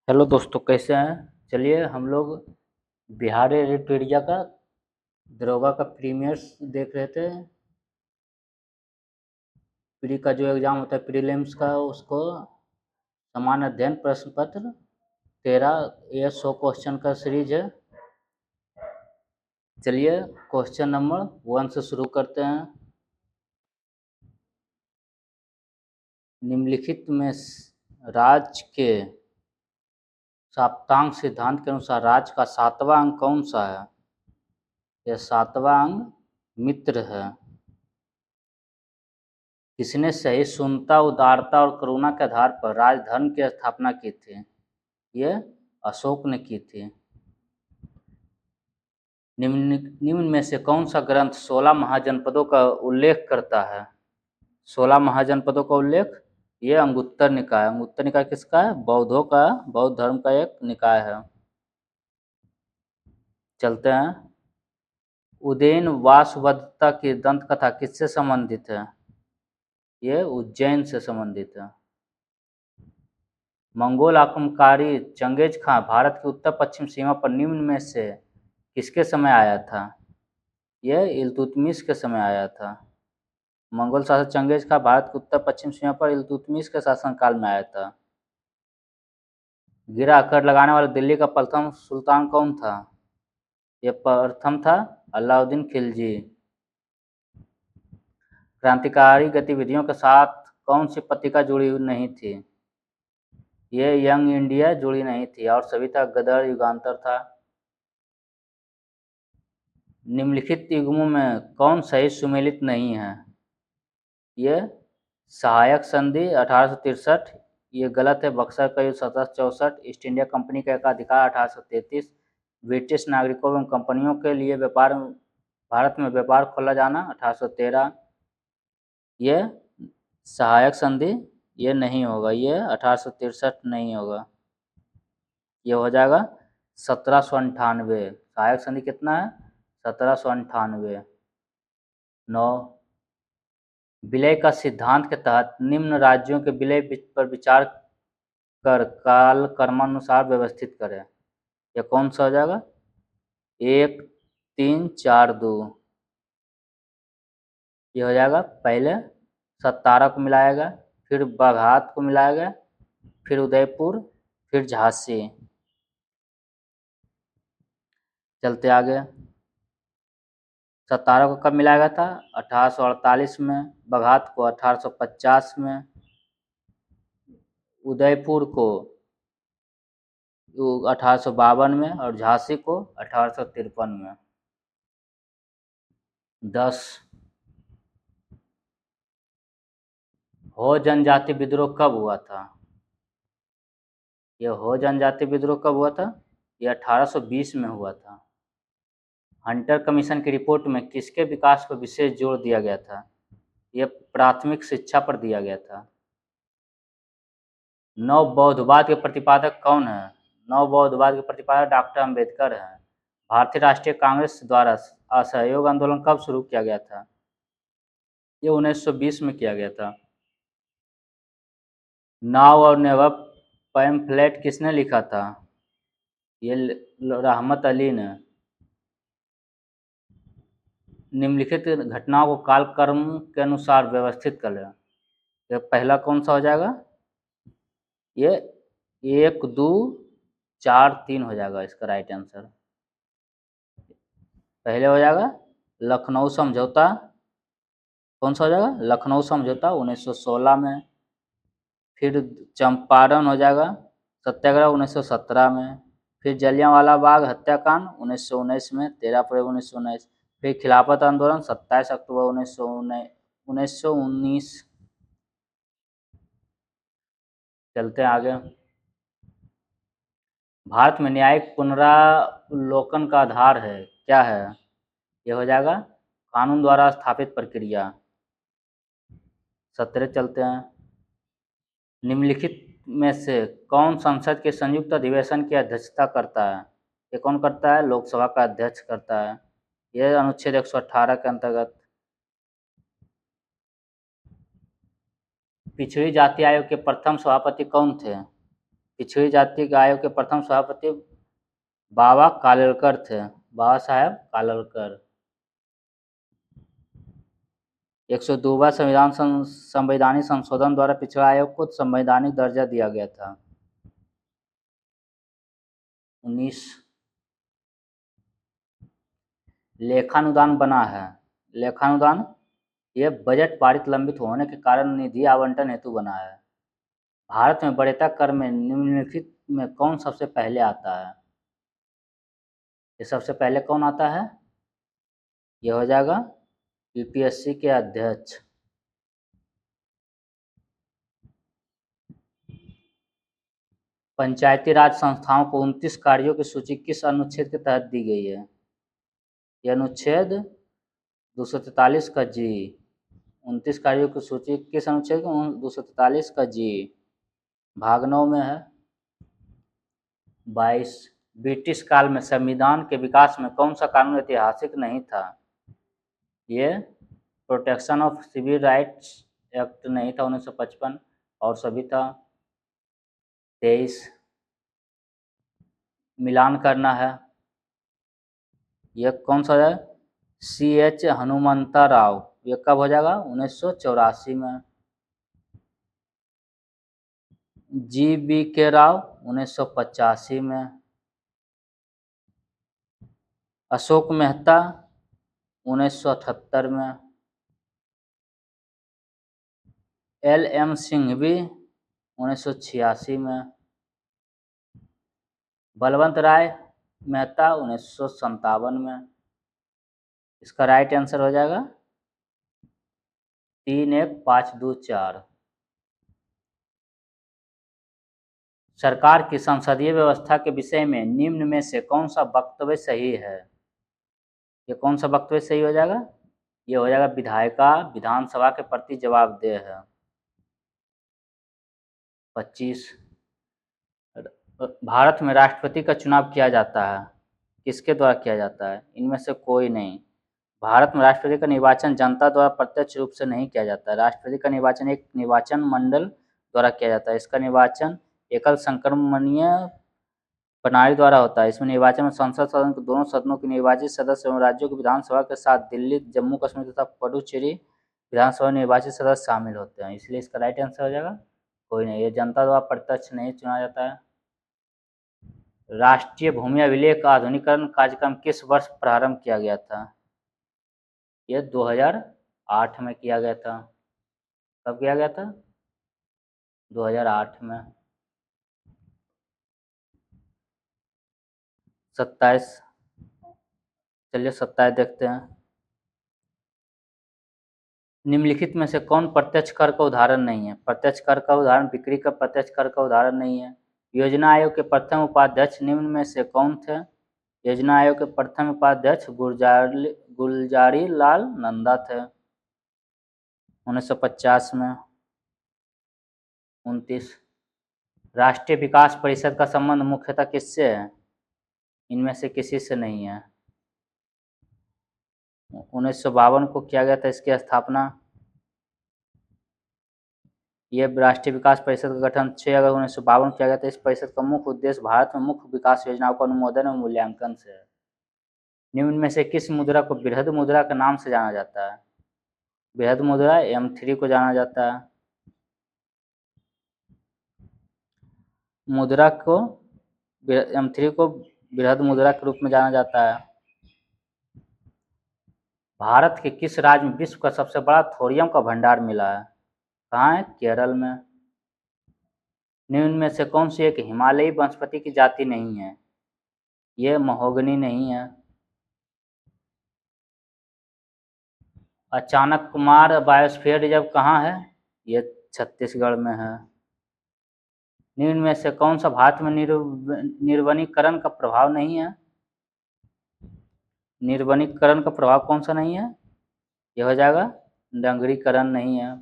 Hello दोस्तों, कैसे हैं। चलिए हम लोग बिहार एडिटोरिया का दरोगा का प्रीमियर्स देख रहे थे। प्री का जो एग्ज़ाम होता है प्रीलिम्स का, उसको सामान्य अध्ययन प्रश्न पत्र 13 ये 100 क्वेश्चन का सीरीज है। चलिए क्वेश्चन नंबर 1 से शुरू करते हैं। निम्नलिखित में राज्य के साप्तांग सिद्धांत के अनुसार राज्य का 7वां अंग कौन सा है। यह 7वां अंग मित्र है। किसने सहिष्णुता, उदारता और करुणा के आधार पर राजधर्म की स्थापना की थी। यह अशोक ने की थी। निम्न में से कौन सा ग्रंथ 16 महाजनपदों का उल्लेख करता है। 16 महाजनपदों का उल्लेख, यह अंगुत्तर निकाय। अंगुत्तर निकाय किसका है? बौद्धों का, बौद्ध धर्म का एक निकाय है। चलते हैं। उदयन वासवदत्ता की दंत कथा किससे संबंधित है। यह उज्जैन से संबंधित है। मंगोल आक्रमणकारी चंगेज खां भारत की उत्तर पश्चिम सीमा पर निम्न में से किसके समय आया था। यह इल्तुतमिश के समय आया था। मंगोल शासक चंगेज खां भारत की उत्तर पश्चिम सीमा पर इल्तुतमिश के शासनकाल में आया था। गिरा कर लगाने वाला दिल्ली का प्रथम सुल्तान कौन था। यह प्रथम था अलाउद्दीन खिलजी। क्रांतिकारी गतिविधियों के साथ कौन सी पत्रिका जुड़ी नहीं थी। यह यंग इंडिया जुड़ी नहीं थी और सभी था गदर, युगांतर था। निम्नलिखित युग्मों में कौन सही सुमेलित नहीं है। यह सहायक संधि 1863, ये गलत है। बक्सर का युद्ध 1764, ईस्ट इंडिया कंपनी का एकाधिकार 1833, ब्रिटिश नागरिकों एवं कंपनियों के लिए व्यापार भारत में व्यापार खोला जाना 1813। यह सहायक संधि ये नहीं होगा, ये 1863 नहीं होगा, ये हो जाएगा 1798। सहायक संधि कितना है? 1798। 9, विलय का सिद्धांत के तहत निम्न राज्यों के विलय पर विचार कर काल क्रमानुसार व्यवस्थित करें। यह कौन सा हो जाएगा? 1 3 4 2। ये हो जाएगा। पहले सतारा को मिलाएगा, फिर बाघात को मिलाएगा, फिर उदयपुर, फिर झांसी। चलते आगे। सतारा को कब मिलाया था? 1848 में। बाघात को 1850 में। उदयपुर को 1852 में और झांसी को 1853 में। 10, हो जनजाति विद्रोह कब हुआ था। यह हो जनजाति विद्रोह कब हुआ था? यह 1820 में हुआ था। हंटर कमीशन की रिपोर्ट में किसके विकास पर विशेष जोर दिया गया था। यह प्राथमिक शिक्षा पर दिया गया था। नव बौद्धवाद के प्रतिपादक कौन है? नव बौद्धवाद के प्रतिपादक डॉक्टर अम्बेडकर हैं। भारतीय राष्ट्रीय कांग्रेस द्वारा असहयोग आंदोलन कब शुरू किया गया था? ये 1920 में किया गया था। नाव और नेवर पैम्फलेट किसने लिखा था? ये रहमत अली ने। निम्नलिखित घटनाओं को कालक्रम के अनुसार व्यवस्थित कर लें। ये पहला कौन सा हो जाएगा? ये 1 2 4 3 हो जाएगा इसका राइट आंसर। पहले हो जाएगा लखनऊ समझौता। कौन सा हो जाएगा? लखनऊ समझौता 1916 में। फिर चंपारण हो जाएगा सत्याग्रह 1917 में। फिर जलियांवाला बाग हत्याकांड 1919 में, 13 अप्रैल 1919। फिर खिलाफत आंदोलन 27 अक्टूबर 1919। चलते हैं आगे। भारत में न्यायिक पुनरावलोकन का आधार है क्या है? यह हो जाएगा कानून द्वारा स्थापित प्रक्रिया। 17 चलते हैं। निम्नलिखित में से कौन संसद के संयुक्त अधिवेशन की अध्यक्षता करता है? ये कौन करता है? लोकसभा का अध्यक्ष करता है। यह अनुच्छेद 118 के अंतर्गत। पिछड़ी जाति आयोग के प्रथम सभापति कौन थे? पिछड़ी जाति के आयोग के प्रथम सभापति बाबा कालेलकर थे, बाबा साहेब कालेलकर। 102वां संवैधानिक संशोधन द्वारा पिछड़ा आयोग को संवैधानिक दर्जा दिया गया था। 19 लेखानुदान बना है। लेखानुदान ये बजट पारित लंबित होने के कारण निधि आवंटन हेतु बना है। भारत में वरीयता कर में निम्नलिखित में कौन सबसे पहले आता है? ये सबसे पहले कौन आता है? ये हो जाएगा यूपीएससी के अध्यक्ष। पंचायती राज संस्थाओं को 29 कार्यों की सूची किस अनुच्छेद के तहत दी गई है? यह अनुच्छेद 243 का जी। 29 कार्यों की सूची किस अनुच्छेद का? 243 का जी, भाग 9 में है। 22 ब्रिटिश काल में संविधान के विकास में कौन सा कानून ऐतिहासिक नहीं था? ये protection of civil rights act नहीं था 1955, और सभी था। 23 मिलान करना है। यह कौन सा है? CH हनुमंता राव। यह कब हो जाएगा? 1984 में। GBK राव 1985 में। अशोक मेहता 1978 में। LM सिंघवी 1986 में। बलवंत राय मेहता 1957 में। इसका राइट आंसर हो जाएगा 31524। सरकार की संसदीय व्यवस्था के विषय में निम्न में से कौन सा वक्तव्य सही है? ये कौन सा वक्तव्य सही हो जाएगा? ये हो जाएगा विधायिका विधानसभा के प्रति जवाबदेह है। 25 भारत में राष्ट्रपति का चुनाव किया जाता है, किसके द्वारा किया जाता है? इनमें से कोई नहीं। भारत में राष्ट्रपति का निर्वाचन जनता द्वारा प्रत्यक्ष रूप से नहीं किया जाता है। राष्ट्रपति का निर्वाचन एक निर्वाचन मंडल द्वारा किया जाता है। इसका निर्वाचन एकल संक्रमणीय प्रणाली द्वारा होता है। इसमें निर्वाचन में संसद सदन के दोनों सदनों के निर्वाचित सदस्य एवं राज्यों की विधानसभा के साथ दिल्ली, जम्मू कश्मीर तथा पुडुचेरी विधानसभा निर्वाचित सदस्य शामिल होते हैं। इसलिए इसका राइट आंसर हो जाएगा कोई नहीं। ये जनता द्वारा प्रत्यक्ष नहीं चुना जाता है। राष्ट्रीय भूमि अभिलेख का आधुनिकीकरण कार्यक्रम किस वर्ष प्रारंभ किया गया था? यह 2008 में किया गया था। कब किया गया था? 2008 में। 27 चलिए 27 देखते हैं। निम्नलिखित में से कौन प्रत्यक्ष कर का उदाहरण नहीं है? प्रत्यक्ष कर का उदाहरण बिक्री का प्रत्यक्ष कर का उदाहरण नहीं है। योजना आयोग के प्रथम उपाध्यक्ष निम्न में से कौन थे? योजना आयोग के प्रथम उपाध्यक्ष गुलजारी लाल नंदा थे 1950 में। 29 राष्ट्रीय विकास परिषद का संबंध मुख्यतः किससे है? इनमें से किसी से नहीं है। 1952 को किया गया था इसकी स्थापना। ये राष्ट्रीय विकास परिषद का गठन 6 अगस्त 1952 किया गया था। इस परिषद का मुख्य उद्देश्य भारत में मुख्य विकास योजनाओं का अनुमोदन और मूल्यांकन से है। निम्न में से किस मुद्रा को बृहद मुद्रा के नाम से जाना जाता है? बृहद मुद्रा M3 को जाना जाता है। मुद्रा को M3 को बृहद मुद्रा के रूप में जाना जाता है। भारत के किस राज्य में विश्व का सबसे बड़ा थोरियम का भंडार मिला है? कहाँ है? केरल में। निम्न में से कौन सी एक हिमालयी वनस्पति की जाति नहीं है? ये महोगनी नहीं है। अचानक कुमार बायोस्फीयर रिजर्व कहाँ है? ये छत्तीसगढ़ में है। निम्न में से कौन सा भारत में निर्वनीकरण का प्रभाव नहीं है? निर्वनीकरण का प्रभाव कौन सा नहीं है? यह हो जाएगा डंगरीकरण नहीं है।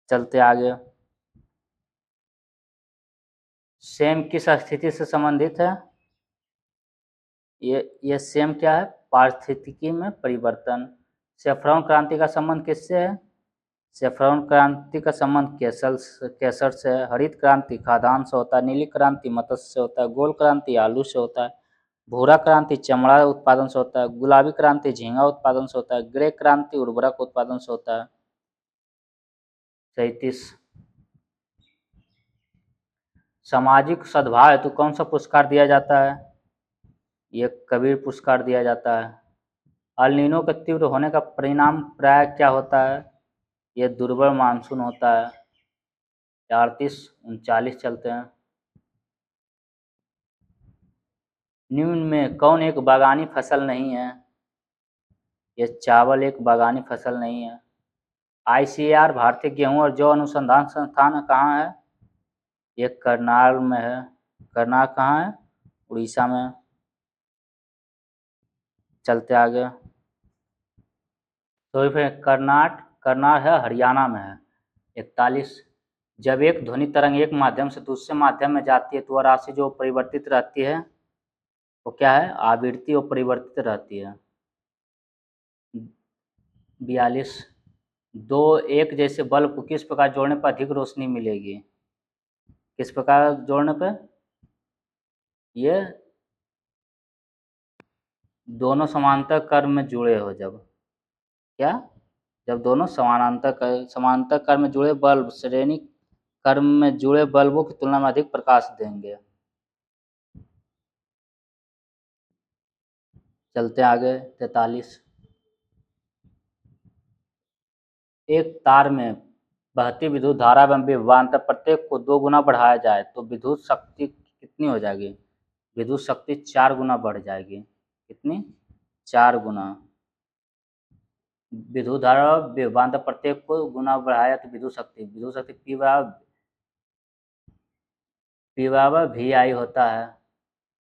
चलते आगे। सेम किस स्थिति से संबंधित है? ये सेम क्या है? पारिस्थितिकी में परिवर्तन। सेफ्रॉन क्रांति का संबंध किससे है? सेफ्रॉन क्रांति का संबंध केसर से है। हरित क्रांति खाद्यान्न से होता है। नीली क्रांति मत्स्य से होता है। गोल क्रांति आलू से होता है। भूरा क्रांति चमड़ा उत्पादन से होता है। गुलाबी क्रांति झींगा उत्पादन से होता है। ग्रे क्रांति उर्वरक उत्पादन से होता है। 37 सामाजिक सद्भाव हेतु कौन सा पुरस्कार दिया जाता है? ये कबीर पुरस्कार दिया जाता है। अल नीनो के तीव्र होने का परिणाम प्राय क्या होता है? ये दुर्बल मानसून होता है। 38-39 चलते हैं। निम्न में कौन एक बागानी फसल नहीं है? ये चावल एक बागानी फसल नहीं है। ICAR भारतीय गेहूं और जौ अनुसंधान संस्थान कहाँ है? ये करनाल में है। करनाल कहाँ है? उड़ीसा में। चलते आगे। तो फिर करनाल है हरियाणा में है। 41 जब एक ध्वनि तरंग एक माध्यम से दूसरे माध्यम में जाती है तो वह राशि जो परिवर्तित रहती है वो क्या है? आवृत्ति और परिवर्तित रहती है। 42 दो एक जैसे बल्ब को किस प्रकार जोड़ने पर अधिक रोशनी मिलेगी? किस प्रकार जोड़ने पर? ये दोनों समांतर क्रम में जुड़े हो जब क्या? जब दोनों समांतर क्रम में जुड़े बल्ब श्रेणी क्रम में जुड़े बल्बों की तुलना में अधिक प्रकाश देंगे। चलते आगे। 43 एक तार में बहती विद्युत धारा एवं विभवांतर प्रत्येक को 2 गुना बढ़ाया जाए तो विद्युत शक्ति कितनी हो जाएगी? विद्युत शक्ति 4 गुना बढ़ जाएगी। कितनी? 4 गुना। विद्युत धारा विभवांतर प्रत्येक को गुना बढ़ाया तो विद्युत शक्ति P बराबर VI होता है।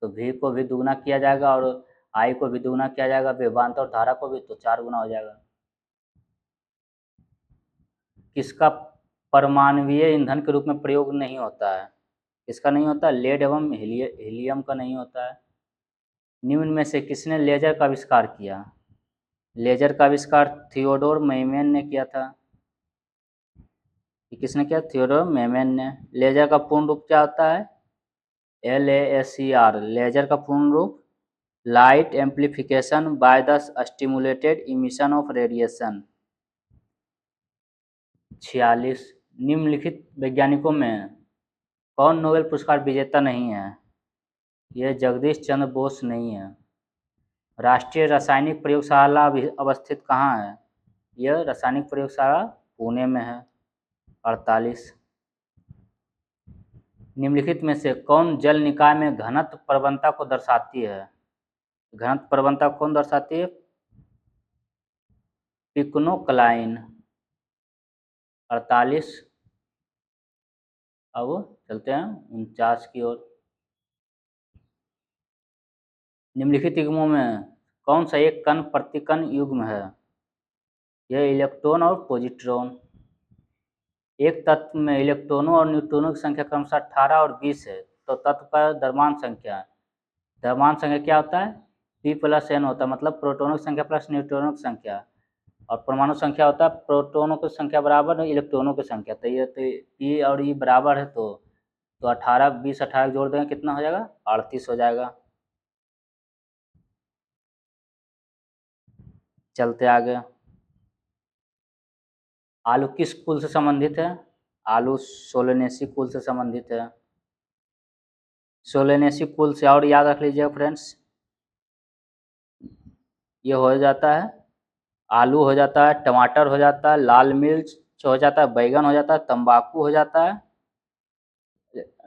तो V को भी दुगुना किया जाएगा और I को भी दुगुना किया जाएगा, विभवांतर और धारा को भी, तो 4 गुना हो जाएगा। किसका परमाणुीय ईंधन के रूप में प्रयोग नहीं होता है? किसका नहीं होता? लेड एवं हीलियम का नहीं होता है। निम्न में से किसने लेजर का आविष्कार किया? लेजर का आविष्कार थियोडोर मेमन ने किया था। किसने किया? थियोडोर मेमन ने। लेजर का पूर्ण रूप क्या होता है? LASER। लेजर का पूर्ण रूप light amplification by the stimulated emission of radiation. 46 निम्नलिखित वैज्ञानिकों में कौन नोबेल पुरस्कार विजेता नहीं है? यह जगदीश चंद्र बोस नहीं है। राष्ट्रीय रासायनिक प्रयोगशाला अवस्थित कहाँ है? यह रासायनिक प्रयोगशाला पुणे में है। 48 निम्नलिखित में से कौन जल निकाय में घनत्व प्रवणता को दर्शाती है? घनत्व प्रवणता कौन दर्शाती है? पिक्नोक्लाइन। 48 अब चलते हैं 49 की ओर। निम्नलिखित युग्मों में कौन सा एक कण प्रतिकण युग्म है? यह इलेक्ट्रॉन और पॉजिट्रॉन। एक तत्व में इलेक्ट्रॉनों और न्यूट्रॉनों की संख्या क्रमशः 18 और 20 है तो तत्व का द्रव्यमान संख्या क्या होता है? P+N होता है, मतलब प्रोटॉनों की संख्या प्लस न्यूट्रॉनों की संख्या, और परमाणु संख्या होता है प्रोटॉनों की संख्या बराबर इलेक्ट्रॉनों की संख्या। तो ये तो P और E बराबर है तो 18 20 18 जोड़ देंगे कितना हो जाएगा? 38 हो जाएगा। चलते आगे। आलू किस कुल से संबंधित है? आलू सोलेनेसी कुल से संबंधित है। सोलेनेसी कुल से और याद रख लीजिए फ्रेंड्स, ये हो जाता है आलू हो जाता है, टमाटर हो जाता है, लाल मिर्च हो जाता है, बैगन हो जाता है, तंबाकू हो जाता है,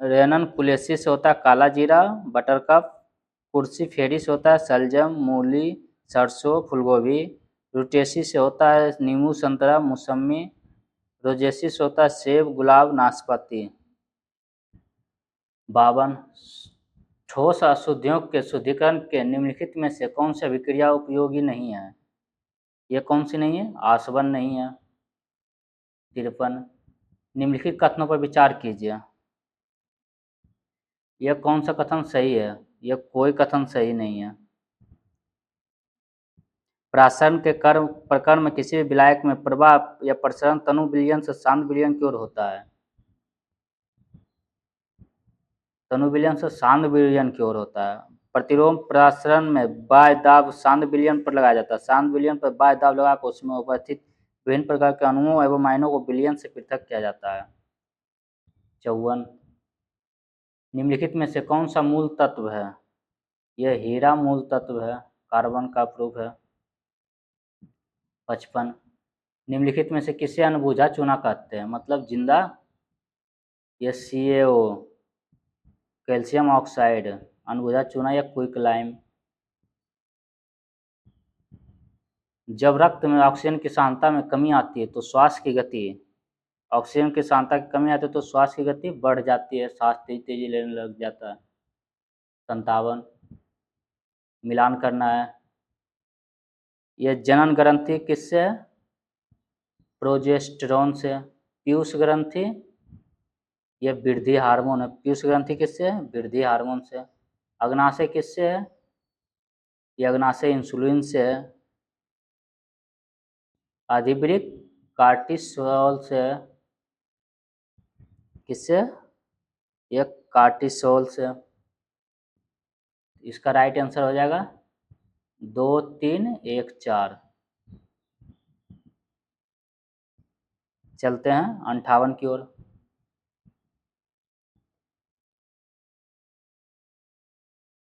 रेनन कुलेसी से होता है काला जीरा, बटरकप, कुर्सी फेरी से होता है सलजम, मूली, सरसों, फूलगोभी, रुटेसी से होता है नींबू, संतरा, मौसमी, रोजेसी से होता है सेब, गुलाब, नाशपाती। 52 ठोस अशुद्धियों के शुद्धिकरण के निम्नलिखित में से कौन सी अभिक्रिया उपयोगी नहीं है? ये कौन सी नहीं है? आसवन नहीं है। 53 निम्नलिखित कथनों पर विचार कीजिए। यह कौन सा कथन सही है? यह कोई कथन सही नहीं है। प्रासरण के प्रकरण में किसी भी विलायक में प्रवाह या प्रसरण तनु विलयन से शांत विलयन की ओर होता है। तनु विलयन से शांत विलयन की ओर होता है। प्रतिलोम प्रसरण में बाह्य दाब शांत विलयन पर लगाया जाता है। शांत विलयन पर बाह्य दाब लगाकर उसमें उपस्थित विभिन्न प्रकार के अणुओं एवं आयनों को विलयन से पृथक किया जाता है। 54 निम्नलिखित में से कौन सा मूल तत्व है? यह हीरा मूल तत्व है, कार्बन का प्रूफ है। 55 निम्नलिखित में से किसे अनबुझा चूना कहते हैं? मतलब जिंदा। यह CaO कैल्शियम ऑक्साइड अनबुझा चूना या क्विकलाइम। जब रक्त में ऑक्सीजन की सांद्रता में कमी आती है तो श्वास की गति, ऑक्सीजन की सांद्रता की कमी आती है तो श्वास की गति बढ़ जाती है, सांस तेजी लेने लग जाता है। 57 मिलान करना है। यह जनन ग्रंथि किससे है? प्रोजेस्टेरोन से। पीयूष ग्रंथि यह वृद्धि हार्मोन है। पीयूष ग्रंथि किससे है? वृद्धि हार्मोन से। अग्नाशय किससे है? यह अग्नाशय इंसुलिन से है। अधिवृक्क कार्टिसोल से। किससे? यह कार्टिसोल से। इसका राइट आंसर हो जाएगा 2, 3, 1, 4। चलते हैं 58 की ओर।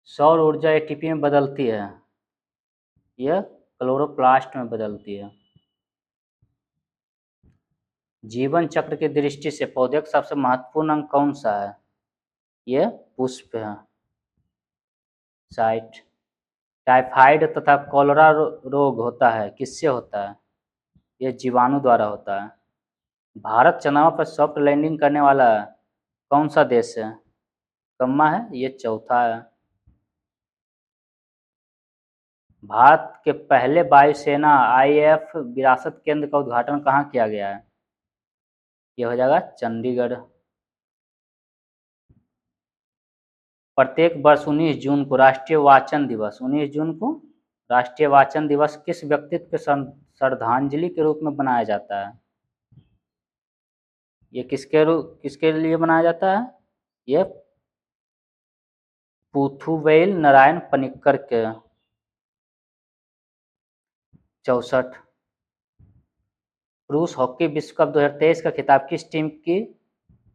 सौर ऊर्जा ATP में बदलती है, यह क्लोरोप्लास्ट में बदलती है। जीवन चक्र की दृष्टि से पौधे का सबसे महत्वपूर्ण अंग कौन सा है? यह पुष्प है। 60 टाइफाइड तथा कॉलरा रोग होता है, किससे होता है? यह जीवाणु द्वारा होता है। भारत चंद्रमा पर सॉफ्ट लैंडिंग करने वाला कौन सा देश है? कम्मा है, ये चौथा है। भारत के पहले वायुसेना IAF विरासत केंद्र का उद्घाटन कहाँ किया गया है? यह हो जाएगा चंडीगढ़। प्रत्येक वर्ष 19 जून को राष्ट्रीय वाचन दिवस, 19 जून को राष्ट्रीय वाचन दिवस किस व्यक्तित्व के श्रद्धांजलि के रूप में बनाया जाता है? ये किसके लिए बनाया जाता है? ये पुथुवेल नारायण पनिक्कर के। 64 पुरुष हॉकी विश्व कप 2023 का खिताब किस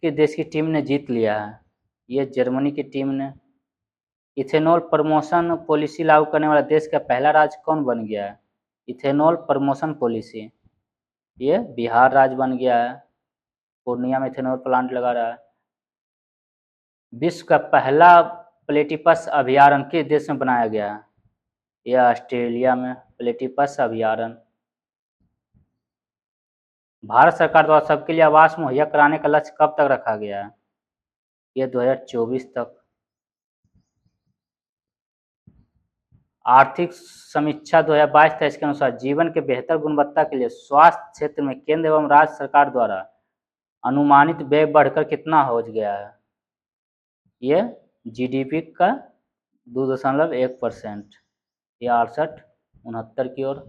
देश की टीम ने जीत लिया है? ये जर्मनी की टीम ने। इथेनॉल प्रमोशन पॉलिसी लागू करने वाला देश का पहला राज्य कौन बन गया है? इथेनॉल प्रमोशन पॉलिसी, ये बिहार राज्य बन गया है। पूर्णिया में इथेनॉल प्लांट लगा रहा है। विश्व का पहला प्लेटिपस अभयारण्य किस देश में बनाया गया है? यह ऑस्ट्रेलिया में प्लेटिपस अभयारण्य। भारत सरकार द्वारा सबके लिए आवास मुहैया कराने का लक्ष्य कब तक रखा गया है? यह 2024 तक। आर्थिक समीक्षा 2022-23 के अनुसार जीवन के बेहतर गुणवत्ता के लिए स्वास्थ्य क्षेत्र में केंद्र एवं राज्य सरकार द्वारा अनुमानित व्यय बढ़कर कितना हो गया है? यह GDP का 2.1%। ये 68-69 की ओर।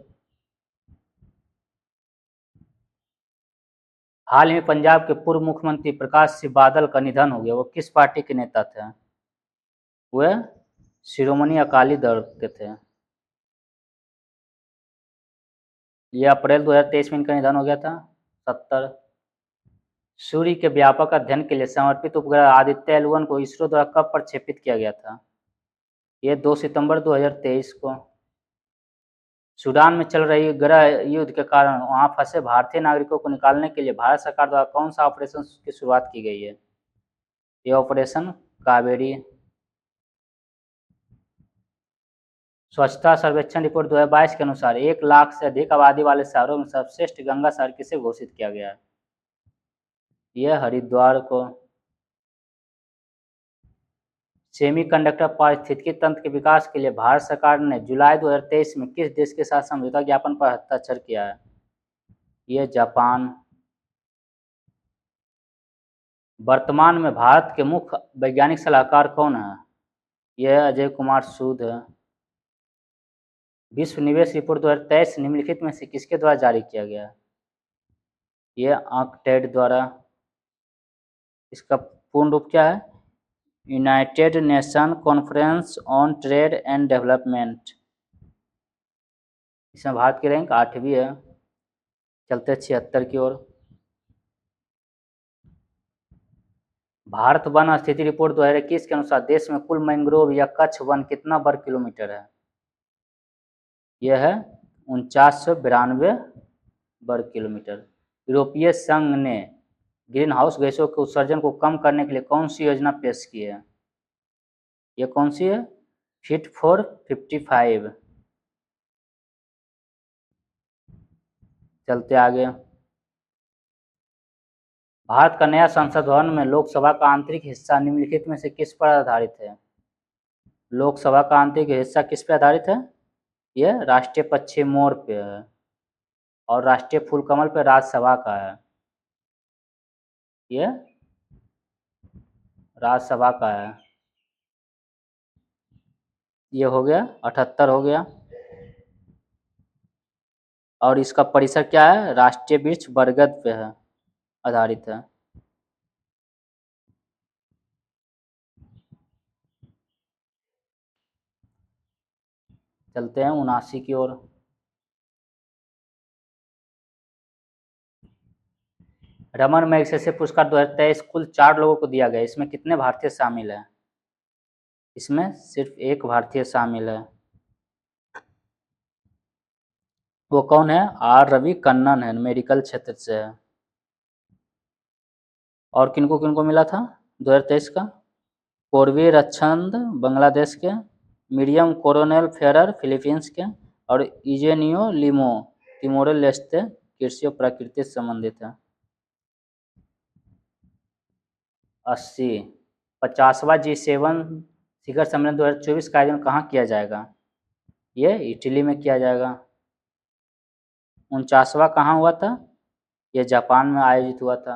हाल में पंजाब के पूर्व मुख्यमंत्री प्रकाश सिंह बादल का निधन हो गया। वो किस पार्टी के नेता थे? वह शिरोमणि अकाली दल के थे। यह अप्रैल 2023 में इनका निधन हो गया था। 70 सूर्य के व्यापक अध्ययन के लिए समर्पित उपग्रह आदित्य L1 को इसरो द्वारा कब प्रक्षेपित किया गया था? यह 2 सितंबर 2023 को। सूडान में चल रही गृह युद्ध के कारण वहां फंसे भारतीय नागरिकों को निकालने के लिए भारत सरकार द्वारा कौन सा ऑपरेशन की शुरुआत की गई है? ये ऑपरेशन कावेरी। स्वच्छता सर्वेक्षण रिपोर्ट 2022 के अनुसार 1 लाख से अधिक आबादी वाले शहरों में सर्वश्रेष्ठ गंगा शहर किसे घोषित किया गया है? यह हरिद्वार को। सेमीकंडक्टर पारिस्थितिकी तंत्र के विकास के लिए भारत सरकार ने जुलाई 2023 में किस देश के साथ समझौता ज्ञापन पर हस्ताक्षर किया है? यह जापान। वर्तमान में भारत के मुख्य वैज्ञानिक सलाहकार कौन है? यह अजय कुमार सूद है। विश्व निवेश रिपोर्ट 2023 निम्नलिखित में से किसके द्वारा जारी किया गया? ये आंकटेड द्वारा। इसका पूर्ण रूप क्या है? United nation conference on trade and development. इसमें भारत की रैंक 8वीं है। चलते 76 की ओर। भारत वन स्थिति रिपोर्ट 2021 के अनुसार देश में कुल मैंग्रोव या कच्छ वन कितना वर्ग किलोमीटर है? यह है 4992 वर्ग किलोमीटर। यूरोपीय संघ ने ग्रीन हाउस गैसों के उत्सर्जन को कम करने के लिए कौन सी योजना पेश की है? यह कौन सी है? Fit for 55। चलते आगे। भारत का नया संसद भवन में लोकसभा का आंतरिक हिस्सा निम्नलिखित में से किस पर आधारित है? लोकसभा का आंतरिक हिस्सा किस पर आधारित है? यह राष्ट्रीय पक्षी मोर पे है और राष्ट्रीय फूल कमल पे राज्यसभा का है। यह राज्यसभा का है। ये हो गया 78 हो गया। और इसका परिसर क्या है? राष्ट्रीय वृक्ष बरगद पे है, आधारित है। चलते हैं 79 की ओर। रमन मैग्सेसे पुरस्कार 2023 कुल 4 लोगों को दिया गया। इसमें कितने भारतीय शामिल हैं? इसमें सिर्फ एक भारतीय शामिल है। वो कौन है? आर रवि कन्नन है, मेडिकल क्षेत्र से है। और किनको किनको मिला था 2023 का? कोरवी रक्षंद बांग्लादेश के, मिरियम कोरोनेल फेरर फिलीपींस के, और इजेनियो लिमो तिमोर लेस्ते कृषि और प्रकृति से संबंधित है। 80। 50वां G7 शिखर सम्मेलन 2024 का आयोजन कहाँ किया जाएगा? ये इटली में किया जाएगा। 49वां कहाँ हुआ था? ये जापान में आयोजित हुआ था।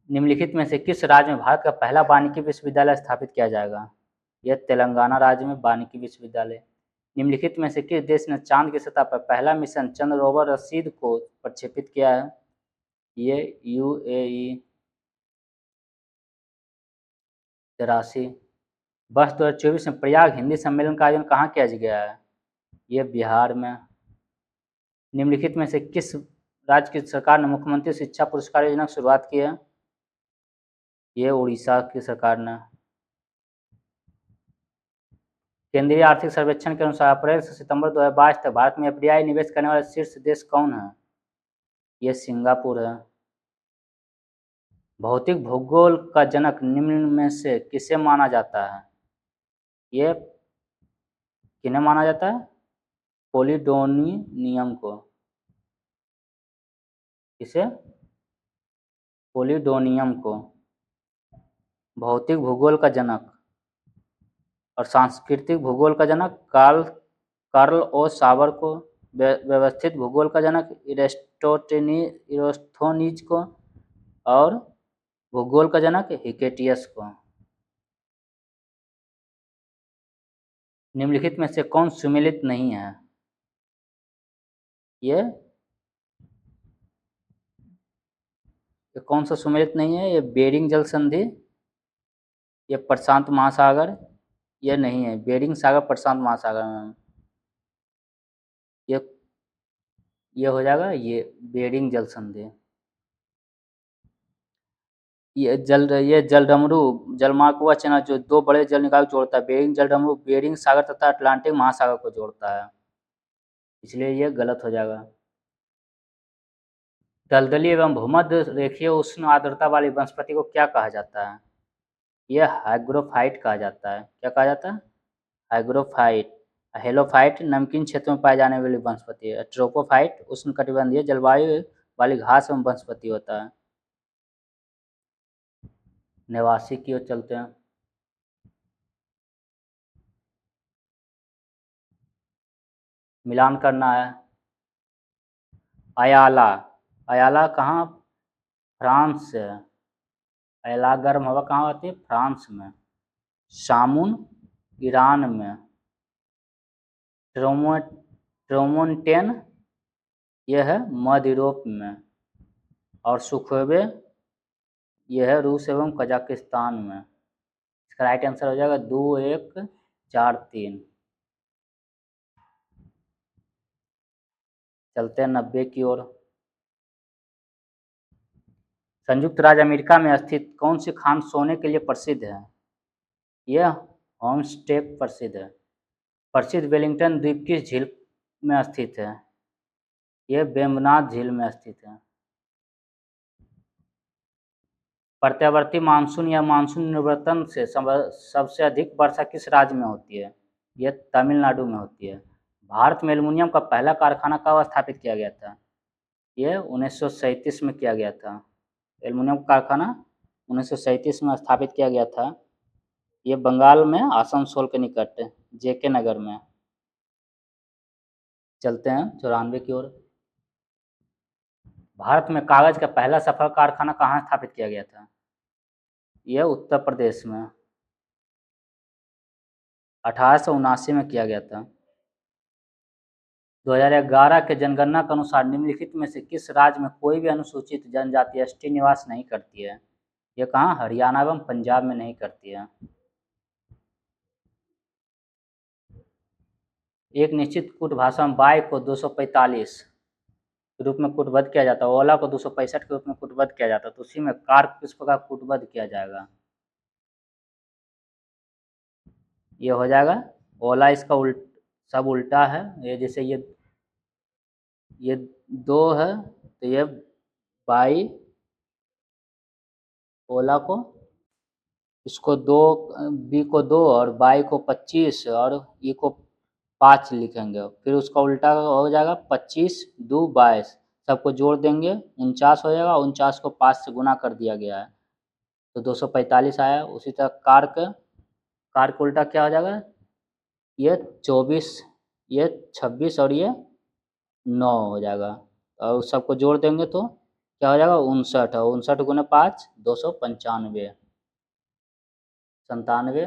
निम्नलिखित में से किस राज्य में भारत का पहला वानिकी विश्वविद्यालय स्थापित किया जाएगा? यह तेलंगाना राज्य में वानिकी विश्वविद्यालय। निम्नलिखित में से किस देश ने चांद की सतह पर पहला मिशन चंद्र रोवर रशीद को प्रक्षेपित किया है? ये UAE। 83। वर्ष 2024 में प्रयाग हिंदी सम्मेलन का आयोजन कहाँ किया गया है? ये बिहार में। निम्नलिखित में से किस राज्य की सरकार ने मुख्यमंत्री शिक्षा पुरस्कार योजना की शुरुआत की है? ये उड़ीसा की सरकार ने। केंद्रीय आर्थिक सर्वेक्षण के अनुसार अप्रैल से सितंबर 2022 तक भारत में FDI निवेश करने वाले शीर्ष देश कौन है? ये सिंगापुर है। भौतिक भूगोल का जनक निम्न में से किसे माना जाता है? ये किन्हें माना जाता है? पोलिडोनी नियम को। किसे? पोलिडोनियम को। भौतिक भूगोल का जनक। और सांस्कृतिक भूगोल का जनक कार्ल ओ सावर को। व्यवस्थित भूगोल का जनक इरोस्थोनीज को। और भूगोल का जनक हिकेटियस को। निम्नलिखित में से कौन सुमेलित नहीं है? ये कौन सा सुमेलित नहीं है? ये बेरिंग जल संधि, ये प्रशांत महासागर, ये नहीं है बेरिंग सागर प्रशांत महासागर में। ये हो जाएगा ये बेरिंग जल संधि। ये जलडमरू जलमार्ग हुआ चैनल जो 2 बड़े जल निकाय को जोड़ता है। बेरिंग जलडमरू बेरिंग सागर तथा अटलांटिक महासागर को जोड़ता है, इसलिए ये गलत हो जाएगा। दलदली एवं भूमध्य रेखीय उष्ण आर्द्रता वाली वनस्पति को क्या कहा जाता है? यह हाइग्रोफाइट कहा जाता है। क्या कहा जाता है? हाइग्रोफाइट। हेलोफाइट नमकीन क्षेत्र में पाए जाने वाली वनस्पति है। ट्रोपोफाइट उष्णकटिबंधीय जलवायु वाली घास एवं वनस्पति होता है। 89 की ओर चलते हैं। मिलान करना है। अयाला। अयाला कहाँ? फ्रांस से। अयाला गर्म हवा कहाँ आती है? फ्रांस में। सामुन ईरान में। ट्रोमोन्टेन यह है मध्य यूरोप में, और सुखोवे यह है रूस एवं कजाकिस्तान में। इसका राइट आंसर हो जाएगा 2, 1, 4, 3। चलते हैं 90 की ओर। संयुक्त राज्य अमेरिका में स्थित कौन सी खान सोने के लिए प्रसिद्ध है? यह होम्स्टेक प्रसिद्ध है। प्रसिद्ध वेलिंगटन द्वीप किस झील में स्थित है? यह वेम्बनाड झील में स्थित है। प्रत्यावर्ती मानसून या मानसून निवर्तन से सबसे अधिक वर्षा किस राज्य में होती है? यह तमिलनाडु में होती है। भारत में एल्युमिनियम का पहला कारखाना कब स्थापित किया गया था? यह 1937 में किया गया था। एल्युमिनियम कारखाना 1937 में स्थापित किया गया था। ये बंगाल में आसनसोल के निकट जेके नगर में। चलते हैं 94 की ओर। भारत में कागज का पहला सफल कारखाना कहाँ स्थापित किया गया था? यह उत्तर प्रदेश में 1879 में किया गया था। 2011 के जनगणना के अनुसार निम्नलिखित में से किस राज्य में कोई भी अनुसूचित जनजाति एसटी निवास नहीं करती है? यह कहाँ? हरियाणा एवं पंजाब में नहीं करती है। एक निश्चित कूट भाषा में बाय को 245 के रूप में कूटबद्ध किया जाता है, ओला को 265 के रूप में कूटबद्ध किया जाता है, तो उसी में कार किस प्रकार कूटबद्ध किया जाएगा? ये हो जाएगा ओला, इसका सब उल्टा है। ये जैसे ये 2 है तो ये बाई, ओला को इसको 2, बी को 2 और बाई को 25 और ई को 5 लिखेंगे। फिर उसका उल्टा हो जाएगा 25 2 22, सबको जोड़ देंगे 49 हो जाएगा। 49 को 5 से गुना कर दिया गया है तो 245 आया। उसी तरह कार का उल्टा क्या हो जाएगा? ये 24, ये 26 और ये 9 हो जाएगा, और सबको जोड़ देंगे तो क्या हो जाएगा? 59, और 59 गुना 5 295, 97,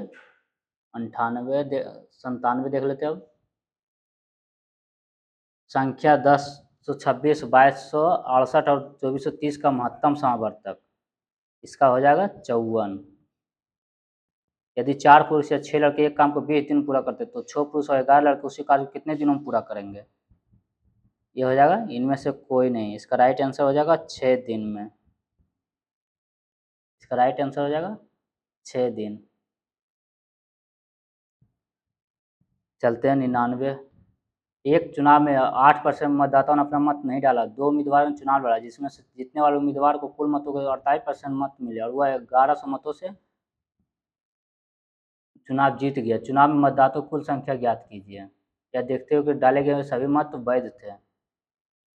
98, 97 देख लेते हैं अब। संख्या 10, 126, 2268 और 2430 का महत्तम समावर्तक, इसका हो जाएगा 54। यदि 4 पुरुष या 6 लड़के एक काम को 20 दिन पूरा करते तो 6 पुरुष और 11 लड़के उसी कार्य को कितने दिनों में पूरा करेंगे? ये हो जाएगा इनमें से कोई नहीं। इसका राइट आंसर हो जाएगा 6 दिन में। इसका राइट आंसर हो जाएगा 6 दिन। चलते हैं 99। एक चुनाव में 8% मतदाताओं ने अपना मत नहीं डाला। 2 उम्मीदवारों ने चुनाव लड़ा जिसमें से जीतने वाले उम्मीदवार को कुल मतों के 48% मत मिले और वह 1100 मतों से चुनाव जीत गया। चुनाव में मतदाताओं की कुल संख्या ज्ञात कीजिए। क्या देखते हो कि डाले गए सभी मत वैध थे?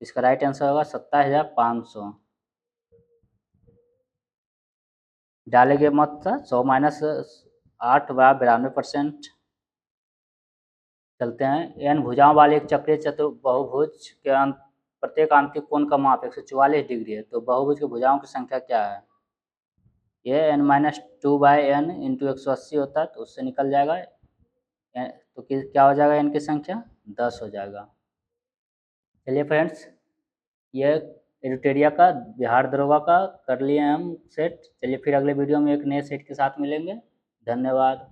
इसका राइट आंसर होगा 27,500। डाले गए मत था 100 - 8 = 92%। चलते हैं। एन भुजाओं वाले एक चक्रीय बहुभुज के प्रत्येक आंतरिक कोण का माप 144 डिग्री है, तो बहुभुज की भुजाओं की संख्या क्या है? ये n-2/n × 180 होता है, तो उससे निकल जाएगा। तो क्या हो जाएगा? n की संख्या 10 हो जाएगा। चलिए फ्रेंड्स, ये एडिटेरिया का बिहार दरोगा का कर लिए हम सेट। चलिए फिर अगले वीडियो में एक नए सेट के साथ मिलेंगे। धन्यवाद।